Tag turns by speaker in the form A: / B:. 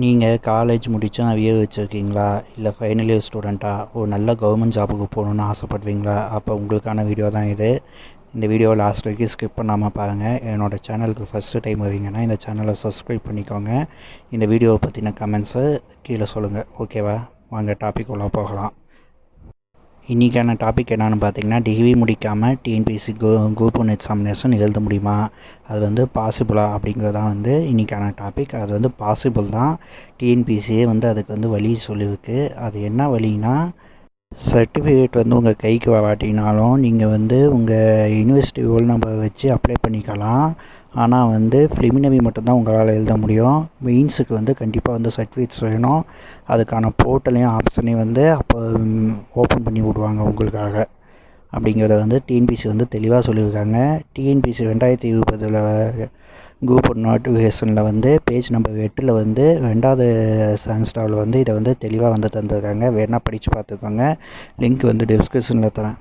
A: நீங்கள் college முடிச்சும் arrear வச்சுருக்கீங்களா, இல்லை ஃபைனல் இயர் ஸ்டூடெண்ட்டாக ஒரு நல்ல கவர்மெண்ட் ஜாபுக்கு போகணுன்னு ஆசைப்படுவீங்களா? அப்போ உங்களுக்கான வீடியோ தான் இது. இந்த வீடியோவை லாஸ்ட் வரைக்கும் ஸ்கிப் பண்ணாமல் பாருங்கள். என்னோடய சேனலுக்கு ஃபஸ்ட்டு டைம் வருவீங்கன்னா இந்த சேனலை சப்ஸ்கிரைப் பண்ணிக்கோங்க. இந்த வீடியோவை பற்றின கமெண்ட்ஸை கீழே சொல்லுங்கள். ஓகேவா? வாங்க டாபிக் உள்ள போகலாம். இன்றைக்கான டாபிக் என்னென்னு பார்த்தீங்கன்னா, டிகிரி முடிக்காமல் டிஎன்பிஎஸ்சி குரூப் 1 எக்ஸாமினேஷன் எழுத முடியுமா, அது பாசிபிளா அப்படிங்கிறது தான் இன்றைக்கான டாபிக். அது பாசிபிள் தான். டிஎன்பிஎஸ்சியே அதுக்கு வழி சொல்லியிருக்கு. அது என்ன வழின்னா, சர்டிஃபிகேட் உங்கள் கைக்கு வராட்டினாலும் நீங்கள் உங்கள் யூனிவர்சிட்டி ரோல் நம்பரை வச்சு அப்ளை பண்ணிக்கலாம். ஆனால் ப்ரிலிமினரி மட்டும்தான் உங்களால் எழுத முடியும். மெயின்ஸுக்கு கண்டிப்பாக சர்டிஃபிகேட்ஸ் வேணும். அதுக்கான போர்ட்டலையும் ஆப்ஷனையும் அப்போ ஓப்பன் பண்ணி விடுவாங்க உங்களுக்காக. அப்படிங்கிறத டிஎன்பிஎஸ்சி தெளிவாக சொல்லியிருக்காங்க. டிஎன்பிஎஸ்சி 2020 குரூப் 1 நோட்டிஃபிகேஷனில் பேஜ் நம்பர் 8ல் 2வது செமஸ்டரில் இதை தெளிவாக தந்திருக்காங்க. வேணால் படித்து பார்த்துக்கோங்க. லிங்க் டிஸ்கிரிப்ஷனில் தரேன்.